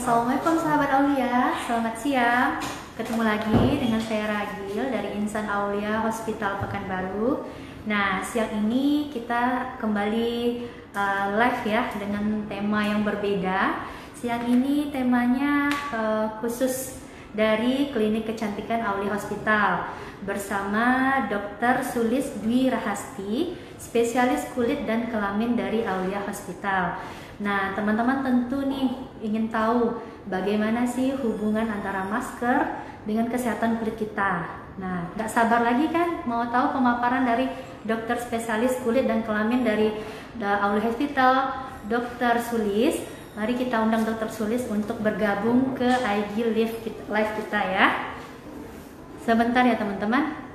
Assalamualaikum sahabat Aulia, selamat siang. Ketemu lagi dengan saya Ragil dari Insan Aulia Hospital Pekanbaru. Nah, siang ini kita kembali live ya dengan tema yang berbeda. Siang ini temanya khusus dari Klinik Kecantikan Aulia Hospital bersama Dr. Sulis Dwi Rahasti, spesialis kulit dan kelamin dari Aulia Hospital. Nah, teman-teman tentu nih ingin tahu bagaimana sih hubungan antara masker dengan kesehatan kulit kita. Nah, nggak sabar lagi kan mau tahu pemaparan dari dokter spesialis kulit dan kelamin dari Aulia Hospital, Dr. Sulis. Mari kita undang Dr. Sulis untuk bergabung ke IG live kita ya. Sebentar ya teman-teman.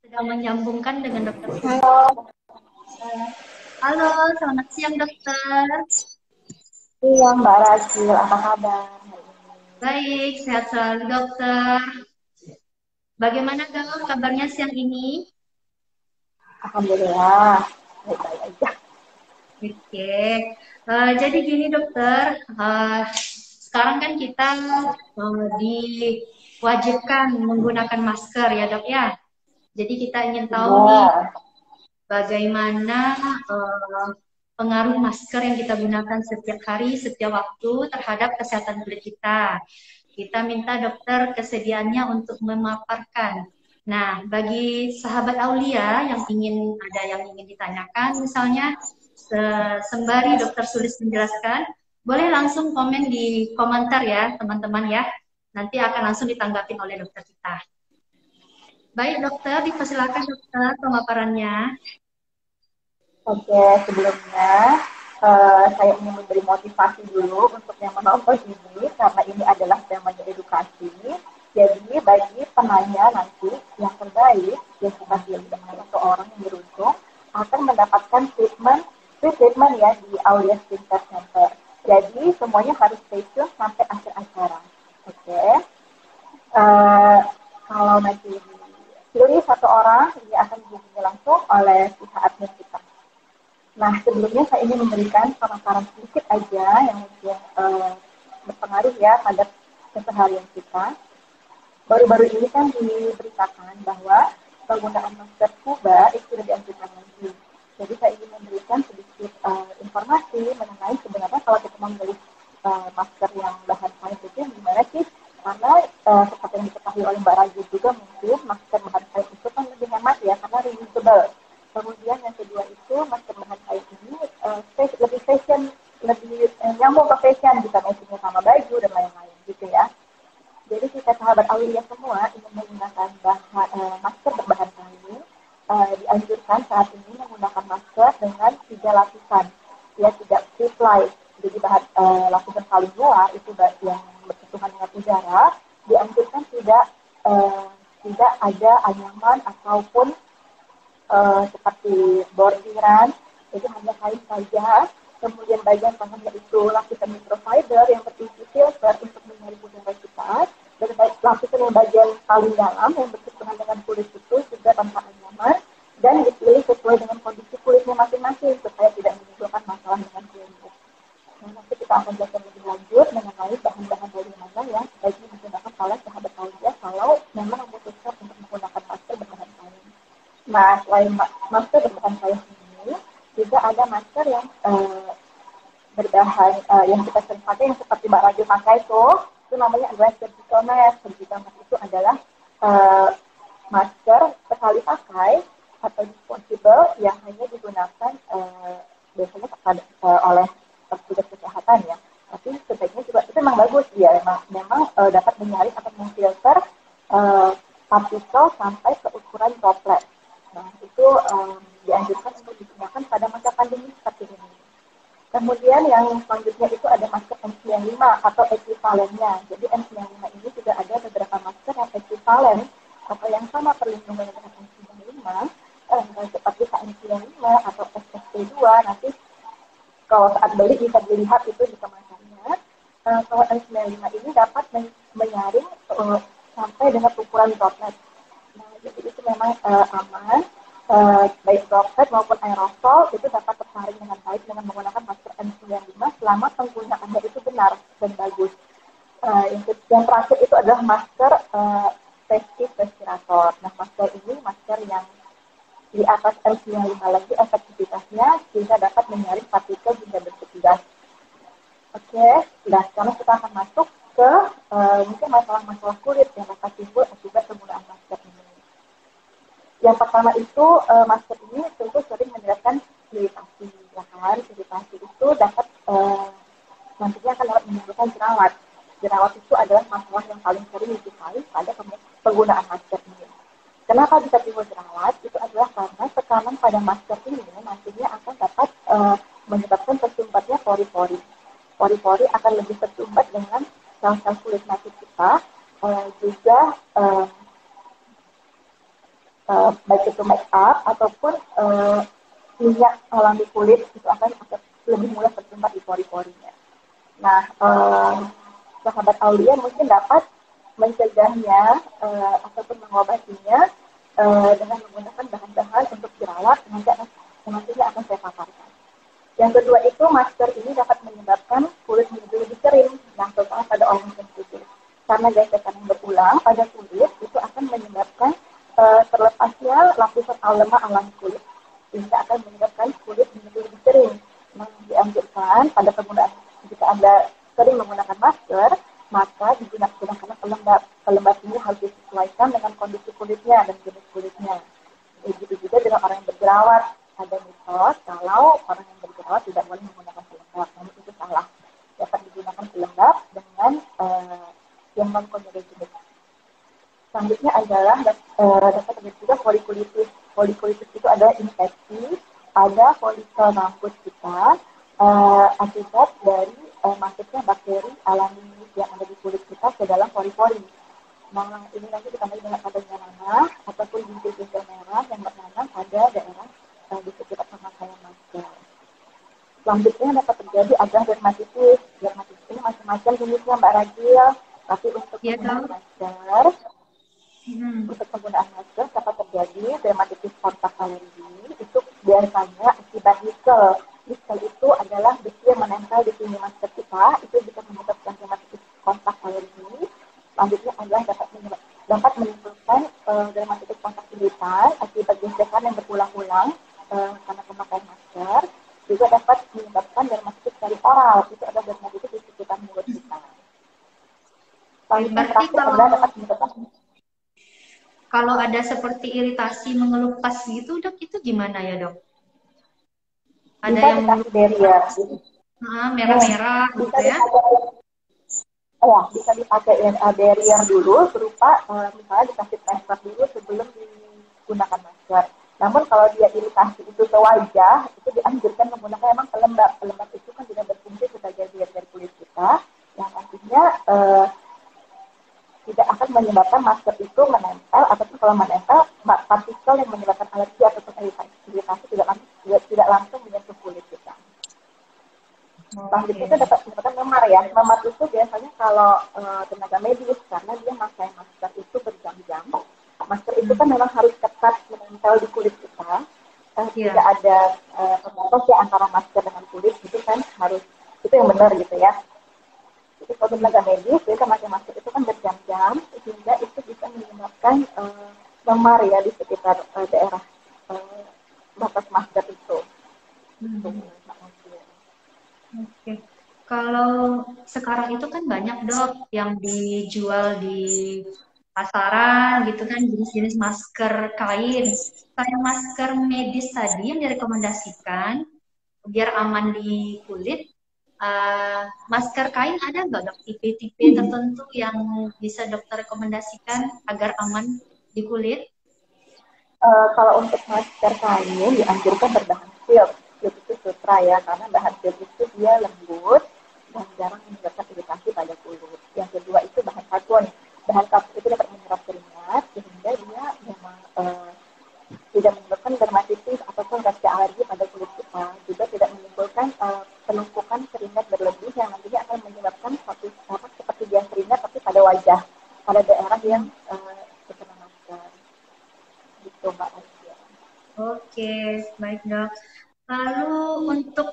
Sedang menyambungkan dengan Dr. Sulis. Halo, selamat siang dokter. Iya Mbak Rachel, apa kabar? Baik, sehat selalu dokter. Bagaimana dok kabarnya siang ini? Alhamdulillah, baik-baik aja. Oke, jadi gini dokter, sekarang kan kita diwajibkan menggunakan masker ya dok ya. Jadi kita ingin tahu nih Benar. bagaimana pengaruh masker yang kita gunakan setiap hari, setiap waktu terhadap kesehatan kulit kita. Kita minta dokter kesediaannya untuk memaparkan. Nah, bagi sahabat Aulia yang ingin ditanyakan, misalnya sembari dokter Sulis menjelaskan, boleh langsung komen di komentar ya, teman-teman ya. Nanti akan langsung ditanggapi oleh dokter kita. Baik dokter, dipersilakan dokter pemaparannya. Oke, sebelumnya saya ingin memberi motivasi dulu untuk yang menonton ini, karena ini adalah temanya edukasi. Jadi bagi penanya nanti yang terbaik, yang kita pilih dengan seseorang yang beruntung, akan mendapatkan free treatment ya di Aulia Skincare Center. Jadi semuanya harus stay tune sampai akhir acara. Oke. Kalau nanti dipilih satu orang, ini akan dihubungi langsung oleh pihak admin kita. Nah, sebelumnya saya ingin memberikan pemaparan sedikit aja yang mungkin berpengaruh ya pada keseharian kita. Baru-baru ini kan diberitakan bahwa penggunaan masker scuba itu sudah dianjurkan lagi. Jadi saya ingin memberikan sedikit informasi mengenai sebenarnya kalau kita membeli masker yang bahan kain itu gimana sih? Karena seperti yang diketahui oleh Mbak Raja juga mungkin masker bahan kain itu kan lebih hemat ya karena reusable. Kemudian yang kedua itu masker bahan kain ini lebih fashion, lebih nyambung ke fashion, bisa matchingnya sama baju dan lain-lain gitu ya. Jadi kita sahabat Aulia semua ingin menggunakan masker berbahan kain, dianjurkan saat ini menggunakan masker dengan 3 lapisan, ya tidak triple. Jadi lapisan paling luar itu yang bersentuhan dengan udara, dianjurkan tidak ada anyaman ataupun seperti bordiran, jadi hanya kain saja. Kemudian bagian tengahnya itu lapisan microfiber yang berisi filter untuk menyaring udara kita, dan lapisan yang bagian paling dalam yang bersentuhan dengan kulit itu juga tanpa anyaman dan dipilih sesuai dengan kondisi kulitnya masing-masing supaya tidak menimbulkan masalah dengan kulit. Nah, nanti kita akan belajar lebih lanjut mengenai bahan-bahan dari mana yang sebaiknya digunakan oleh sahabat Aulia kalau memang memutuskan untuk menggunakan masker berbahan kain. Nah, selain masker berbahan kain ini, juga ada masker yang berbahan yang kita sering pakai, yang seperti Mbak Raju pakai itu namanya adalah surgical mask. Surgical mask itu adalah uh, masker sekali pakai atau disposable yang hanya digunakan biasanya oleh petugas kesehatan ya. Tapi sebaiknya juga itu memang bagus ya, memang dapat menyaring atau memfilter partikel sampai ke ukuran droplet. Nah, itu dianjurkan untuk digunakan pada masa pandemi seperti ini. Kemudian yang selanjutnya itu ada masker N95 atau equivalennya. Jadi N95 ini juga ada beberapa masker yang equivalen atau yang sama perlindungannya dengan N95, seperti KN95 atau SSP2. Nanti kalau saat beli bisa dilihat itu di kemasannya. Kalau N95 ini dapat menyaring sampai dengan ukuran droplet. Nah, jadi itu memang aman. Baik droplet maupun aerosol itu dapat tersaring dengan baik dengan menggunakan masker N95 selama penggunaannya itu benar dan bagus. Yang terakhir itu adalah masker face respirator. Nah, masker ini masker yang di atas N95 lagi efektivitasnya sehingga dapat menyaring partikel hingga bentuk gas. Oke, nah sekarang kita akan masuk ke mungkin masalah-masalah kulit yang dapat timbul akibat penggunaan masker ini. Yang pertama itu masker ini tentu sering menyebabkan iritasi, ya kan? Iritasi itu dapat nantinya akan dapat menimbulkan jerawat. Jerawat itu adalah masalah yang paling sering dijumpai pada penggunaan masker ini. Kenapa bisa timbul jerawat? Itu adalah karena tekanan pada masker ini nantinya akan dapat menyebabkan tersumbatnya pori-pori. Pori-pori akan lebih tersumbat dengan sel-sel kulit mati kita, juga baik itu make up ataupun minyak alami kulit itu akan lebih mudah tersumbat di pori-porinya. Nah, sahabat Aulia mungkin dapat mencegahnya ataupun mengobatinya dengan menggunakan bahan-bahan untuk jerawat nantinya akan saya paparkan. Yang kedua itu masker ini dapat menyebabkan kulit menjadi lebih kering, nah terutama pada orang sensitif. Karena gesekan yang berulang pada kulit itu akan menyebabkan terlepasnya lapisan lemak alami kulit, sehingga akan menyebabkan kulit menjadi lebih kering. Nah, dianjurkan pada penggunaan jika Anda sering menggunakan masker, maka digunakan pelembab. Pelembab ini harus disesuaikan dengan kondisi kulitnya dan jenis kulitnya. Begitu juga dengan orang yang berjerawat. Ada mitos kalau orang yang berjerawat tidak boleh menggunakan pelembab. Namun itu salah. Dapat digunakan pelembab dengan yang non-comedogenic. Selanjutnya adalah dapat terjadi juga folikulitis. Folikulitis itu adalah infeksi pada folikel rambut kita akibat dari masuknya bakteri alami yang ada di kulit kita ke dalam pori-pori. Nah, ini nanti ditandai dengan adanya nanah ataupun bintil-bintil merah yang bernanam pada daerah di sekitar pemakaian masker. Selanjutnya dapat terjadi adalah dermatitis. Dermatitis ini macam-macam jenisnya Mbak Ragil, tapi untuk penggunaan masker, untuk penggunaan masker dapat terjadi dermatitis kontak alergi. Itu biasanya akibat nikel. Nikel itu adalah besi yang menempel di sini masker kita, itu bisa menyebabkan dermatitis kontak alergi. Selanjutnya adalah dapat menimbulkan dermatitis kontak gigitan akibat gesekan yang berulang-ulang karena pemakaian masker. Juga dapat menyebabkan dermatitis dari oral, itu ada dermatitis di sekitar mulut kita. Selanjutnya terakhir adalah dapat menyebabkan kalau ada seperti iritasi mengelupas gitu, Dok, itu gimana ya, Dok? Ada bisa yang barrier. Merah-merah gitu ya? Ya, bisa dipakai barrier dulu berupa misalnya dikasih plaster dulu sebelum digunakan masker. Namun kalau dia iritasi itu ke wajah, itu dianjurkan menggunakan memang pelembab. Pelembab itu kan tidak berfungsi sebagai barrier kulit kita, yang nantinya tidak akan menyebabkan masker itu menempel, ataupun kalau menempel, partikel yang menyebabkan alergi ataupun iritasi tidak langsung menyentuh kulit kita. Selanjutnya itu dapat menyebabkan memar ya. Memar itu biasanya kalau tenaga medis, karena dia pakai masker itu berjam-jam. Masker itu kan memang harus ketat menempel di kulit kita. Tidak ada pembatas ya antara masker dengan kulit, itu kan harus, itu yang benar gitu ya. Jadi kalau tenaga medis, dia pakai masker itu kan berjam-jam, sehingga itu bisa menyebabkan memar ya di sekitar daerah uh, batas masker itu. Itu Hmm. Mbak Mutia. Oke. Kalau sekarang itu kan banyak dok yang dijual di pasaran gitu kan jenis-jenis masker kain. Kayak masker medis tadi yang direkomendasikan biar aman di kulit. Masker kain ada nggak dok tipe-tipe tertentu yang bisa dokter rekomendasikan agar aman di kulit? Kalau untuk masker kain dianjurkan berbahan silk. Silk itu sutra ya, karena bahan silk itu dia lembut dan jarang menyebabkan iritasi pada kulit. Yang kedua itu bahan katun. Bahan katun itu dapat menyerap keringat sehingga dia memang tidak menimbulkan dermatitis ataupun reaksi alergi pada kulit kita. Juga tidak menimbulkan penumpukan keringat berlebih yang nantinya akan menyebabkan suatu seperti dia keringat tapi pada wajah, pada daerah yang terkena masker. Gitu Mbak Asia. Oke, baik dok. Lalu untuk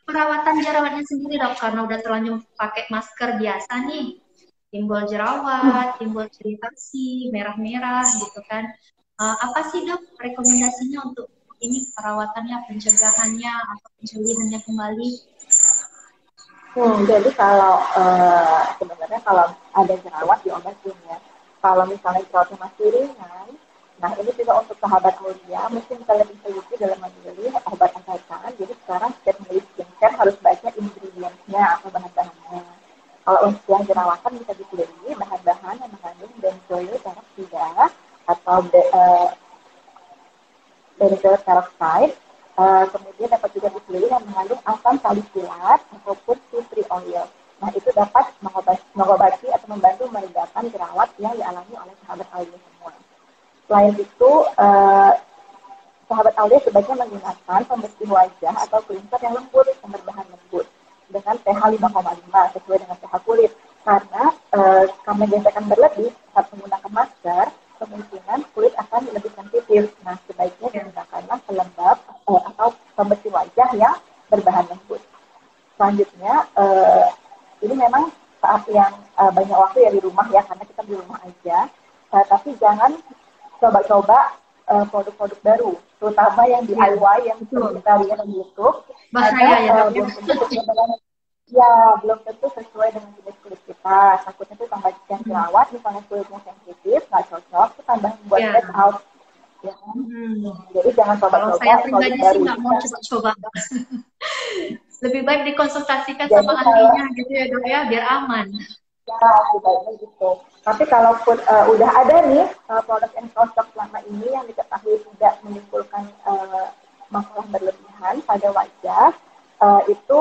perawatan jerawatnya sendiri dok, karena udah terlanjur pakai masker biasa nih, timbul jerawat, timbul iritasi, merah-merah gitu kan. Apa sih dok rekomendasinya untuk ini perawatannya, pencegahannya atau pencerahannya kembali? Jadi kalau sebenarnya kalau ada jerawat diobatin ya. Kalau misalnya jerawatnya masih ringan, nah ini juga untuk sahabat mulia, mungkin kita lebih teliti dalam memilih obat-obatan. Jadi sekarang setiap membeli skincare harus baca ingredients-nya atau bahan-bahannya. Kalau untuk yang jerawatan bisa dipilih bahan-bahan yang mengandung benzoyl peroksida atau benzoyl peroxide. Kemudian dapat juga dipilih yang mengandung asam salisilat ataupun tea tree oil. Nah, itu dapat mengobati atau membantu meredakan jerawat yang dialami oleh sahabat Aulia semua. Selain itu, sahabat Aulia sebaiknya menggunakan pembersih wajah atau cleanser yang lembut, yang berbahan lembut dengan pH 5,5 sesuai dengan pH kulit. Karena gesekan berlebih saat menggunakan masker, kemungkinan kulit akan lebih sensitif. Nah, sebaiknya digunakanlah pelembab atau pembersih wajah yang berbahan lembut. Selanjutnya, ini memang saat yang banyak waktu ya di rumah ya, karena kita di rumah aja. Tapi jangan coba-coba produk-produk baru, terutama yang DIY yang kita lihat di YouTube. Bahaya ya dok. Belum tentu sesuai dengan belum tentu sesuai dengan jenis kulit kita. Takutnya tuh tambah jerawat, misalnya kulitnya sensitif, nggak cocok, itu tambah buat break out. Ya kan? Jadi jangan Kalau coba-coba saya produk pribadi sih baru. nggak mau coba-coba. Lebih baik dikonsultasikan Jadi sama ahlinya gitu ya dok ya, biar aman. ya, sebaiknya gitu. Tapi kalaupun udah ada nih produk yang cocok selama ini yang diketahui tidak menimbulkan masalah berlebihan pada wajah, itu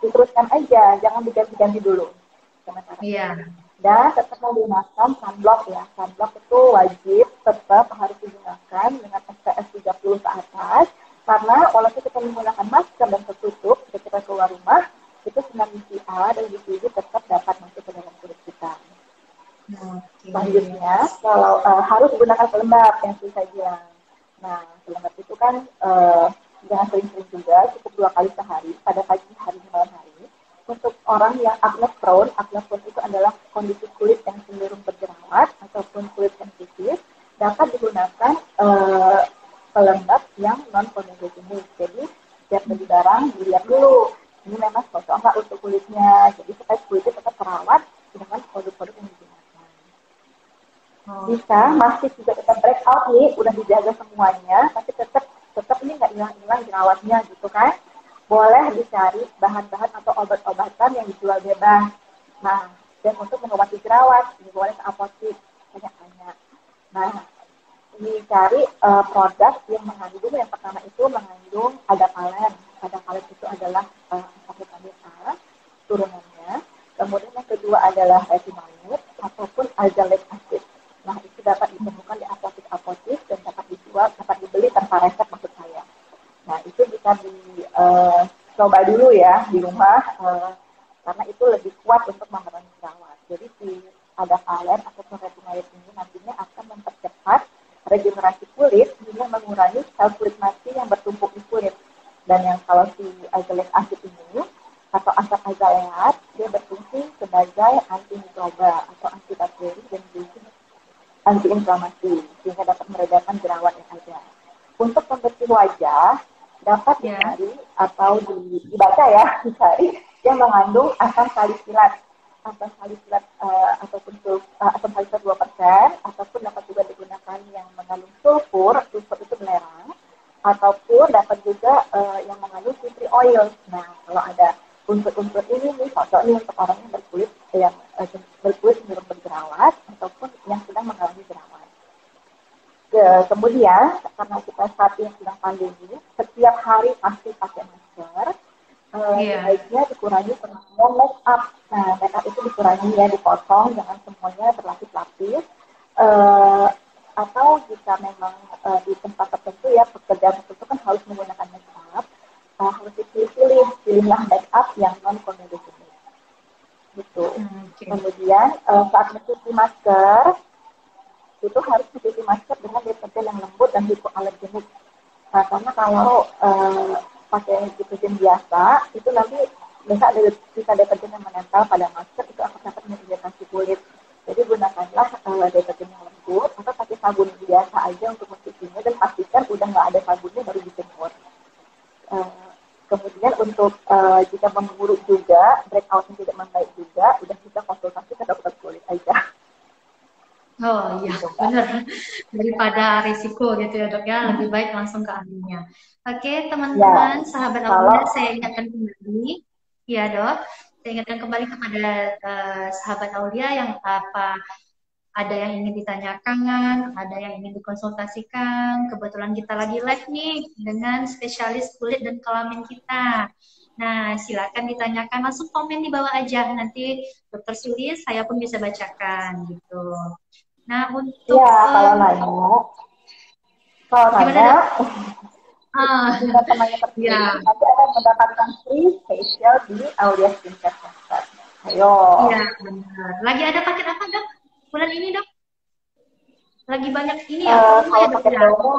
diteruskan aja, jangan diganti-ganti dulu. Iya. Dan tetap menggunakan sunblock ya. Sunblock itu wajib tetap harus digunakan dengan SPF 30 ke atas. Karena walaupun kita menggunakan masker dan tertutup ketika kita keluar rumah, itu sinar UVA dan UVB tetap dapat masuk ke dalam kulit kita. Selanjutnya, kalau harus gunakan pelembab yang saya bilang. Nah, pelembab itu kan jangan sering-sering juga, cukup 2 kali sehari, pada pagi hari dan malam hari. Untuk orang yang acne prone itu adalah kondisi kulit yang cenderung berjerawat ataupun kulit sensitif, dapat digunakan pelembab yang non-photogenik. Jadi, setiap beli barang dilihat dulu, ini memang cocok nggak untuk kulitnya. Jadi supaya kulitnya tetap terawat dengan produk-produk yang digunakan. Bisa masih juga tetap breakout nih, udah dijaga semuanya, tapi tetap ini nggak hilang jerawatnya gitu kan. Boleh dicari bahan-bahan atau obat-obatan yang dijual bebas. Nah, dan untuk mengobati jerawat, boleh ke apotek, banyak-banyak. Nah, dicari produk yang mengandung, yang pertama itu mengandung adapalen. Adapalen itu adalah vitamin A turunannya. Kemudian yang kedua adalah retinoid ataupun azelaic acid. Nah, itu dapat ditemukan di apotek-apotek dan dapat dijual, dapat dibeli tanpa resep maksud saya. Nah, itu bisa dicoba dulu ya di rumah karena itu lebih kuat untuk memerangi jerawat. Jadi si adapalen ataupun retinoid ini nantinya akan mempercepat regenerasi kulit hingga mengurangi sel kulit mati yang bertumpuk di kulit. Dan yang kalau si azelaic acid ini atau asam azaleat, dia berfungsi sebagai antimikroba atau antibakteri dan juga antiinflamasi sehingga dapat meredakan jerawat yang ada. untuk pembersih wajah dapat Ya. dicari atau dibaca ya, dicari yang mengandung asam salisilat. Asam salisilat ataupun asam salisilat 2%, ataupun dapat juga digunakan yang mengandung sulfur. Sulfur itu belerang, ataupun dapat juga yang mengandung tea tree oil. Nah, kalau ada unsur-unsur ini nih cocok nih untuk orang yang berkulit berkulit cenderung berjerawat ataupun yang sedang mengalami jerawat. Kemudian karena kita saat ini sedang pandemi, setiap hari pasti pakai masker. Iya. Sebaiknya dikurangi pemakaian make up. Nah, make up itu dikurangi ya, dipotong, jangan semuanya berlapis-lapis. Atau jika memang di tempat tertentu ya, pekerjaan tertentu kan harus menggunakan make up, harus pilihlah make up yang non comedogenic gitu. Oke. Kemudian saat mencuci masker itu harus mencuci masker dengan deterjen yang lembut dan hipoalergenik. Nah, karena kalau pakai deterjen biasa itu nanti ada sisa deterjen yang menempel pada masker, itu akan dapat mengiritasi kulit. Jadi gunakanlah deterjen yang lembut atau pakai sabun biasa aja untuk mencucinya, dan pastikan udah nggak ada sabunnya baru dijemur. Kemudian untuk jika memburuk juga, breakout yang tidak membaik juga, udah bisa konsultasi ke dokter kulit aja. Oh iya, Gitu, benar. Daripada risiko gitu ya dok ya, lebih baik langsung ke ahlinya. Oke ya, teman-teman, sahabat kalau Aulia, saya ingatkan kembali, ya dok, saya ingatkan kembali kepada sahabat Aulia yang apa ada yang ingin ditanyakan, ada yang ingin dikonsultasikan. Kebetulan kita lagi live nih dengan spesialis kulit dan kelamin kita. Nah, silakan ditanyakan, langsung komen di bawah aja. Nanti Dokter Sulis saya pun bisa bacakan gitu. Nah, untuk ya kalau gimana nanya dok? Ah, jika temannya terpilih, ya, nanti akan mendapatkan free facial di Aulia Skincare Center. Ayo. iya benar. Lagi ada paket apa dok? Bulan ini dok? Lagi banyak ini ya promo ya Kalau dok pakai ya? promo,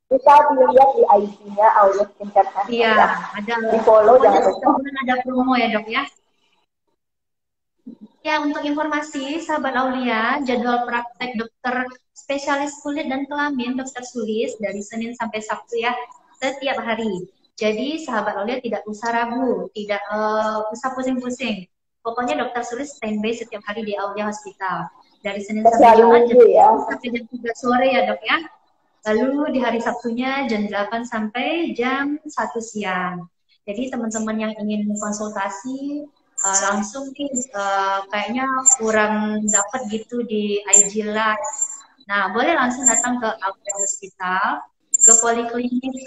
bisa dilihat di IG-nya Aulia Skincare Center Iya, ya. ada. Di follow Pokoknya jangan setiap lupa. bulan ada promo ya dok ya. Ya, untuk informasi, sahabat Aulia, jadwal praktek dokter spesialis kulit dan kelamin Dokter Sulis dari Senin sampai Sabtu ya, setiap hari. Jadi, sahabat Aulia tidak usah ragu, tidak usah pusing-pusing. Pokoknya Dokter Sulis standby setiap hari di Aulia Hospital. Dari Senin sampai Selalu Jumat, jam minggu ya. 7 sampai jam 3 sore ya dok ya. Lalu di hari Sabtunya jam 8 sampai jam 1 siang. Jadi teman-teman yang ingin konsultasi langsung nih kayaknya kurang dapat gitu di IG Live. Nah, boleh langsung datang ke Aulia Hospital, ke poliklinik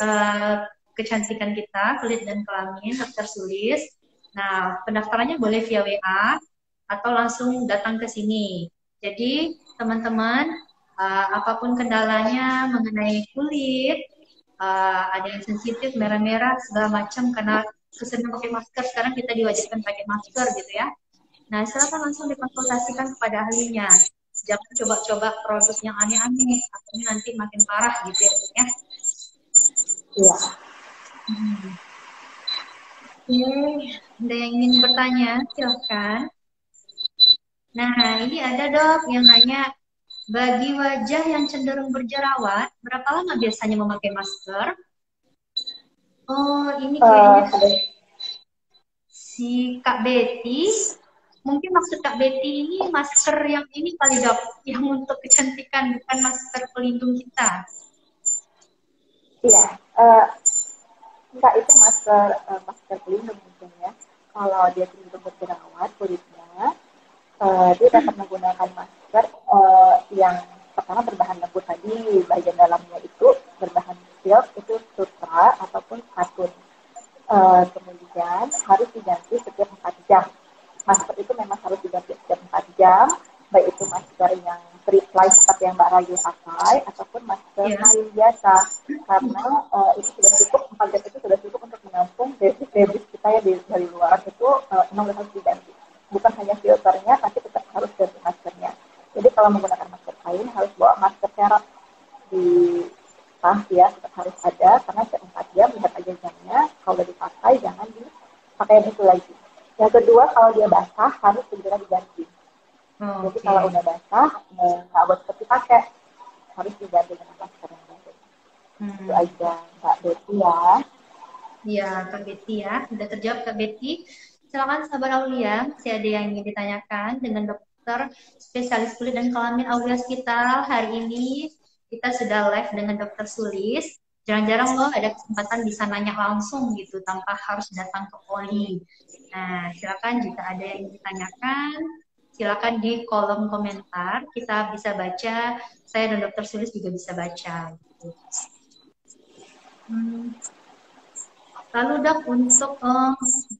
kecantikan kita, kulit dan kelamin, Dokter Sulis. Nah, pendaftarannya boleh via WA atau langsung datang ke sini. Jadi, teman-teman, apapun kendalanya mengenai kulit, ada yang sensitif, merah-merah, segala macam, karena keseringan pakai masker, sekarang kita diwajibkan pakai masker gitu ya. Nah, silakan langsung dikonsultasikan kepada ahlinya. Jangan coba-coba produk yang aneh-aneh, akhirnya nanti makin parah gitu ya. Iya. Oke, ada yang ingin bertanya, silakan. Nah, ini ada dok yang nanya, bagi wajah yang cenderung berjerawat, berapa lama biasanya memakai masker? Oh, ini kayaknya si Kak Betty. Mungkin maksud Kak Betty ini masker yang ini kali dok, yang untuk kecantikan, bukan masker pelindung kita. Iya. Enggak, itu masker pelindung mungkin ya. Kalau dia cenderung berjerawat kulitnya, dia dapat menggunakan masker yang pertama berbahan lembut tadi, bagian dalamnya itu berbahan silk, itu sutra ataupun katun. Kemudian harus diganti setiap 4 jam. Masker itu memang harus diganti setiap 4 jam, baik itu masker yang three-ply seperti yang Mbak Rayu pakai, ataupun masker kain biasa. Karena itu sudah cukup, 4 jam itu sudah cukup untuk menampung debris kita ya dari luar, itu memang harus diganti. Bukan hanya filternya, tapi tetap harus ganti maskernya. Jadi kalau menggunakan masker kain, harus bawa masker serap di tas ya, tetap harus ada, karena setiap 4 jam lihat aja jamnya, kalau udah dipakai jangan dipakai yang itu lagi. Yang kedua, kalau dia basah harus segera diganti. Jadi kalau udah basah nggak buat seperti pakai, harus diganti dengan masker yang baru. Itu Hmm. aja Mbak Desi ya. Iya, Kak Betty ya. Sudah terjawab Kak Betty. Silakan sahabat Aulia, masih ada yang ingin ditanyakan dengan dokter spesialis kulit dan kelamin Aulia Hospital. Hari ini kita sudah live dengan dokter Sulis. Jarang-jarang loh ada kesempatan bisa nanya langsung gitu tanpa harus datang ke poli. Nah, silakan jika ada yang ingin ditanyakan, silakan di kolom komentar. Kita bisa baca, saya dan dokter Sulis juga bisa baca. Gitu. Hmm. Lalu dok, untuk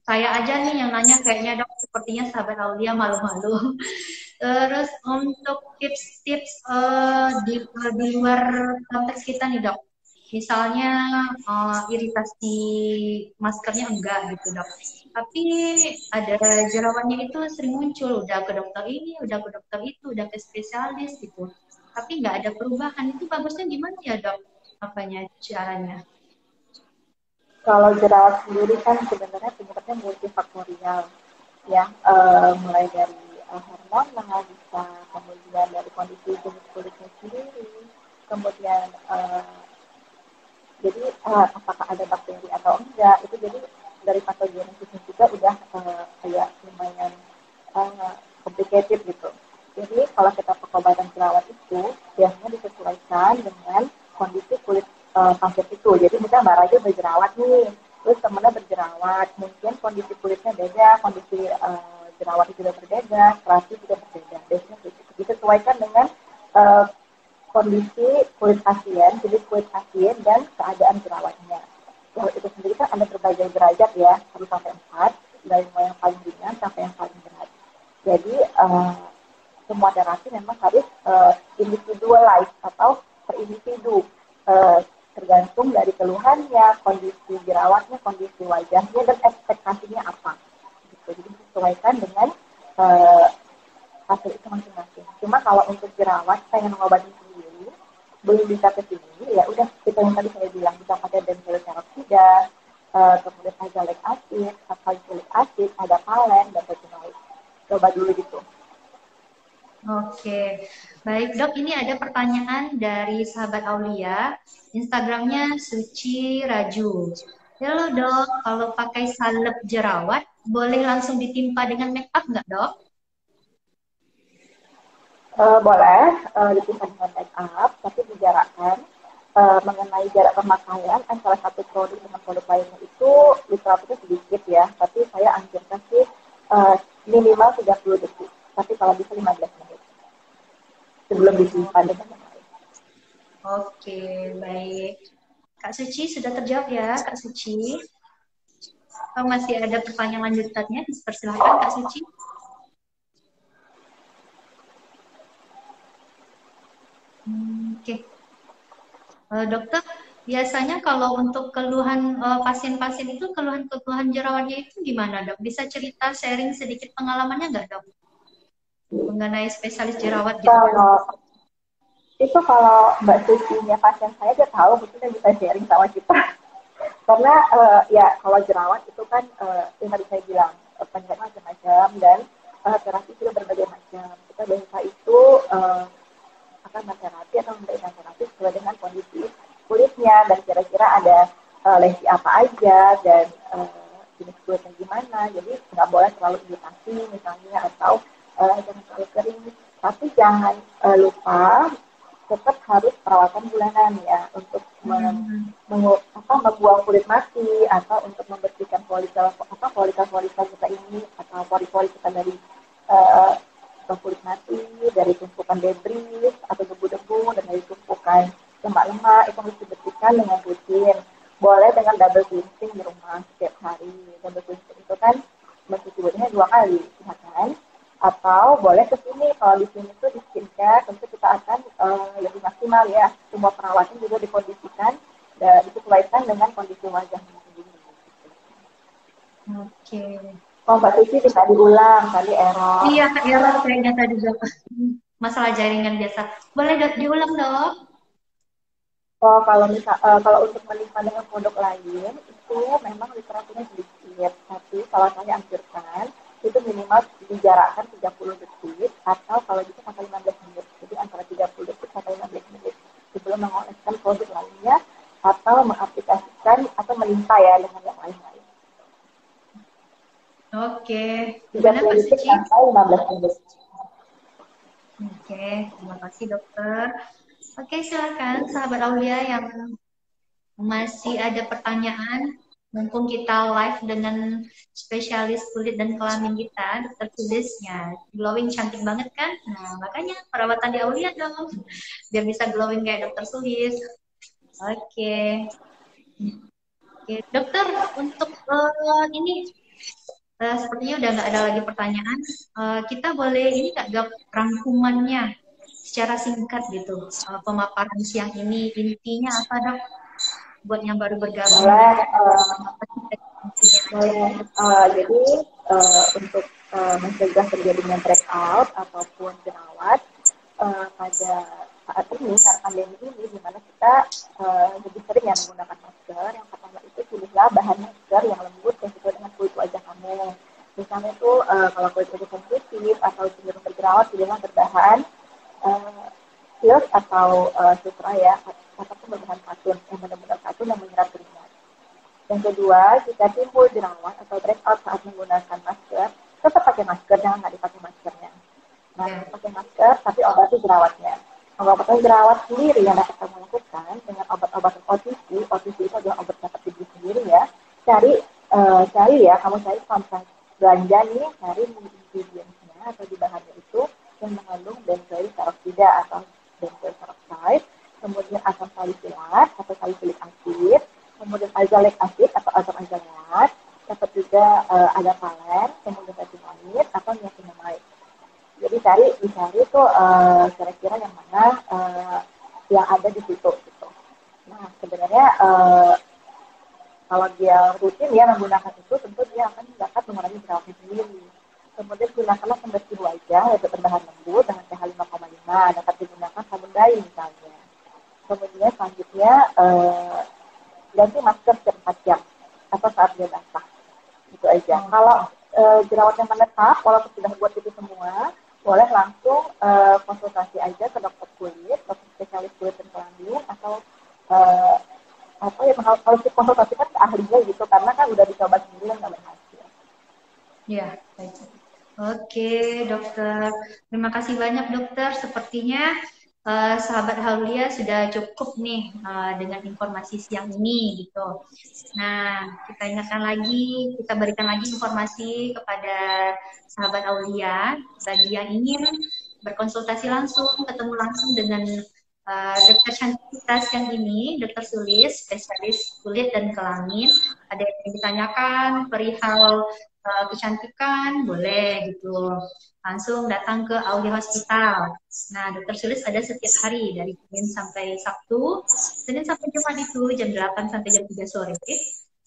saya aja nih yang nanya kayaknya dok, sepertinya sahabat Aulia malu-malu. Terus untuk tips-tips di luar konteks kita nih dok, misalnya iritasi maskernya enggak gitu dok, tapi ada jerawatnya itu sering muncul, udah ke dokter ini, udah ke dokter itu, udah ke spesialis gitu, tapi nggak ada perubahan, itu bagusnya gimana ya dok? Apanya caranya? Kalau jerawat sendiri kan sebenarnya penyebabnya multifaktorial ya, mulai dari hormonal bisa, kemudian dari kondisi jenis kulitnya sendiri, kemudian jadi apakah ada bakteri atau enggak, itu jadi dari patogenesisnya juga udah kayak lumayan complicated gitu. Jadi kalau kita pengobatan jerawat itu biasanya disesuaikan dengan kondisi kulit pasien itu. Jadi misalnya Mbak Raja berjerawat nih, terus temennya berjerawat, mungkin kondisi kulitnya beda, kondisi jerawat itu juga berbeda, terapi juga berbeda. Biasanya disesuaikan dengan uh, kondisi kulit pasien, jenis kulit pasien, dan keadaan jerawatnya. Jerawat itu sendiri kan ada berbagai derajat ya, 1 sampai 4, dari mulai yang paling ringan sampai yang paling berat. Jadi semua terapi memang harus individualized atau per individu, tergantung dari keluhannya, kondisi jerawatnya, kondisi wajahnya, dan ekspektasinya apa. Gitu. Jadi disesuaikan dengan uh, hasil itu masing-masing. Cuma kalau untuk jerawat pengen mengobati sendiri, belum bisa ke sini, ya udah kita yang tadi saya bilang bisa pakai benzoyl peroksida, kemudian azelaic acid, salicylic acid, ada palen dan retinoid. Coba dulu gitu. Oke, baik dok. Ini ada pertanyaan dari sahabat Aulia, Instagramnya Suci Raju. Halo dok, kalau pakai salep jerawat, boleh langsung ditimpa dengan make up nggak dok? Boleh dipisah dengan make up, tapi dijarakkan. Mengenai jarak pemakaian antara satu produk dengan produk lainnya itu literaturnya sedikit ya, tapi saya anjurkan sih minimal 30 detik, tapi kalau bisa 15 menit sebelum disimpan dengan yang lain. Oke, baik. Kak Suci sudah terjawab ya, Kak Suci? Atau masih ada pertanyaan lanjutannya? Persilahkan Kak Suci. Oke. Dokter, biasanya kalau untuk keluhan pasien-pasien itu, keluhan-keluhan jerawatnya itu gimana dok? Bisa cerita sharing sedikit pengalamannya nggak dok? Mengenai spesialis jerawat gitu. Kalau itu kalau Mbak Susinya pasien saya dia tahu, mungkin dia bisa sharing sama kita. Karena ya kalau jerawat itu kan yang tadi saya bilang penyakit macam-macam dan terapi juga berbagai macam. Kita biasa itu akan terapi atau memberikan terapi sesuai dengan kondisi kulitnya dan kira-kira ada lesi apa aja dan jenis kulitnya gimana. Jadi nggak boleh terlalu iritasi misalnya atau jangan terlalu kering. Tapi jangan lupa tetap harus perawatan bulanan ya untuk membuang kulit mati atau untuk membersihkan folikel kita ini atau pori-pori kita dari uh, kulit mati, dari tumpukan debris atau debu-debu dan dari tumpukan lemak-lemak itu harus dibersihkan dengan rutin. Boleh dengan double cleansing di rumah setiap hari. Double cleansing itu kan mencuci wajahnya 2 kali, ya kan? Atau boleh ke sini, kalau di sini tuh di skincare tentu kita akan lebih maksimal ya, semua perawatan juga dikondisikan dan disesuaikan dengan kondisi wajahnya sendiri. Oke. Oh Mbak Suci bisa diulang, tadi error. Iya, error kayaknya tadi dok. Masalah jaringan biasa. Boleh dok diulang dok? Oh kalau untuk menikmati dengan produk lain itu memang literaturnya sedikit, tapi kalau saya anjurkan itu minimal dijarakkan 30 detik atau kalau bisa sampai 15 menit. Jadi antara 30 detik sampai 15 menit sebelum mengoleskan produk lainnya atau mengaplikasikan atau melimpa ya dengan yang lain-lain. Oke, 30 gimana Kak detik Suci? sampai 15 menit. Oke, terima kasih dokter. Oke, silakan sahabat Aulia yang masih ada pertanyaan. Mumpung kita live dengan spesialis kulit dan kelamin kita, dokter Tulisnya. Glowing cantik banget kan? Nah, makanya perawatan di Aulia dong. Biar bisa glowing kayak dokter Tulis. Oke. Oke, dokter, untuk ini sepertinya udah nggak ada lagi pertanyaan. Kita boleh ini nggak dok rangkumannya secara singkat gitu. Pemaparan siang ini intinya apa dok? Buat yang baru bergabung Boleh, nih. Intinya aja. boleh. Jadi untuk mencegah terjadinya breakout ataupun jerawat pada saat ini, saat pandemi ini, di mana kita lebih sering ya menggunakan masker. Yang pertama itu pilihlah bahan masker yang lembut yang sesuai dengan kulit wajah kamu. Misalnya itu kalau kulit wajah sensitif atau cenderung berjerawat, pilihlah berbahan silk atau sutra ya, ataupun berbahan katun yang benar-benar katun yang menyerap keringat. Yang kedua, jika timbul jerawat atau breakout saat menggunakan masker, tetap pakai masker, jangan nggak dipakai maskernya. Nah, pakai masker, tapi obati jerawatnya. Obat-obatan jerawat sendiri yang dapat kamu lakukan dengan obat-obatan OTC. OTC itu adalah obat dapat dibeli sendiri ya. Cari ya, kamu cari sampai belanja nih, cari ingredients-nya atau di bahannya itu yang mengandung benzoyl peroksida atau benzoyl peroxide, kemudian asam salisilat atau salisilik asid, kemudian azelaic acid atau asam azelaiat, dapat juga ada palen, kemudian retinoid atau niacinamide. Jadi dicari tuh kira-kira yang mana yang ada di situ gitu. Nah sebenarnya kalau dia rutin ya menggunakan itu, tentu dia akan dapat mengurangi jerawatnya sendiri. Kemudian gunakanlah pembersih wajah yaitu berbahan lembut dengan pH 5,5, dapat digunakan sabun dayi misalnya. Kemudian selanjutnya ganti masker setiap 4 jam atau saat dia basah. Itu aja. Kalau jerawatnya menetap, walaupun sudah buat itu semua, boleh langsung konsultasi aja ke dokter kulit, dokter spesialis kulit dan kelamin, atau apa ya harus dikonsultasikan ke ahlinya gitu, karena kan udah dicoba sendiri nggak berhasil. Ya, baik. Oke, dokter. Terima kasih banyak dokter. Sepertinya sahabat Haulia sudah cukup nih dengan informasi siang ini gitu. Nah, kita ingatkan lagi, kita berikan lagi informasi kepada sahabat Aulia bagi yang ingin berkonsultasi langsung, ketemu langsung dengan dokter cantik kita siang ini, dokter Sulis, spesialis kulit dan kelamin. Ada yang ditanyakan perihal kecantikan, boleh gitu. Langsung datang ke Aulia Hospital. Nah, dokter Sulis ada setiap hari dari Senin sampai Sabtu. Senin sampai Jumat itu jam 8 sampai jam 3 sore.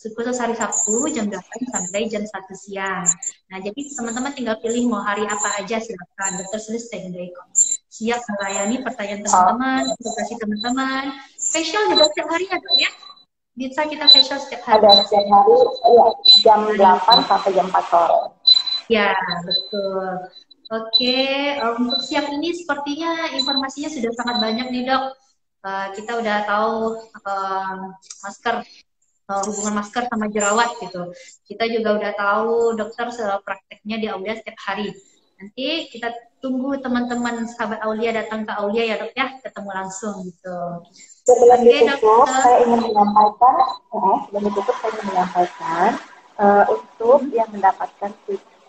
Khusus hari Sabtu jam 8 sampai jam 1 siang. Nah, jadi teman-teman tinggal pilih mau hari apa aja, silakan. Dokter Sulis standby kok. Siap melayani pertanyaan teman-teman, konsultasi teman-teman. Facial juga setiap hari ya, dok ya? Bisa kita facial setiap hari. Ada setiap hari ya, jam 8 sampai jam 4 sore. Ya, betul. Oke, untuk siang ini sepertinya informasinya sudah sangat banyak nih dok. Kita udah tahu masker, hubungan masker sama jerawat gitu. Kita juga udah tahu dokter prakteknya di Aulia setiap hari. Nanti kita tunggu teman-teman sahabat Aulia datang ke Aulia ya dok ya, ketemu langsung gitu. Sebelum ditutup, saya ingin menyampaikan untuk yang mendapatkan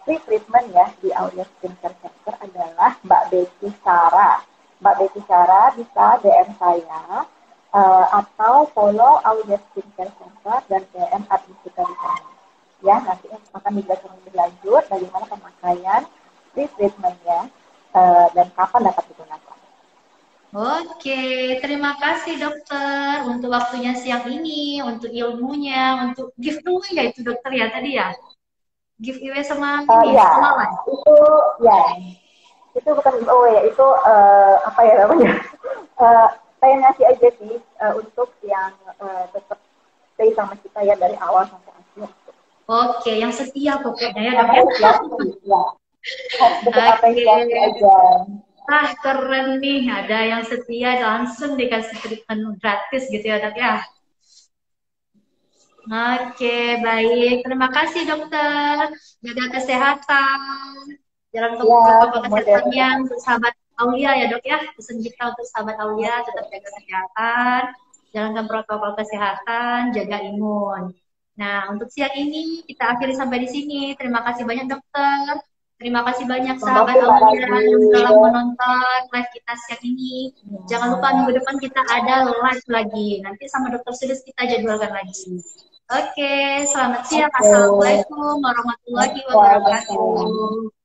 free treatment ya di Aulia Skincare Center adalah Mbak Becky Sarah. Mbak Becky Sarah bisa DM saya atau follow Aulia Skincare Center dan DM admin kita di sana. Ya, nanti akan dijelaskan lebih lanjut bagaimana pemakaian free treatmentnya dan kapan dapat digunakan. Oke, terima kasih dokter untuk waktunya siang ini, untuk ilmunya, untuk giveaway ya itu dokter ya tadi ya? Giveaway sama ini, ya, kenalan? Itu bukan giveaway ya, itu apa ya namanya? Saya ngasih aja sih untuk yang tetap stay sama kita ya dari awal sampai akhir. Oke, yang setia pokoknya ya dok ya? Apresiasi aja. Ah, keren nih, ada yang setia langsung dikasih treatment gratis gitu ya dok ya. Oke, baik. Terima kasih dokter. Jaga kesehatan. Jalankan Ya, protokol kemudian kesehatannya untuk sahabat Aulia ya dok ya. Pesan kita untuk sahabat Aulia tetap jaga kesehatan. Jalankan protokol kesehatan, jaga imun. Nah, untuk siang ini kita akhiri sampai di sini. Terima kasih banyak dokter. Terima kasih banyak sahabat makasih Mbak Aulia Ragi. yang telah menonton live kita siang ini. Jangan lupa minggu depan kita ada live lagi. Nanti sama dokter Sulis kita jadwalkan lagi. Oke, selamat siang. Oke, Assalamualaikum warahmatullahi waalaikumsalam. wabarakatuh.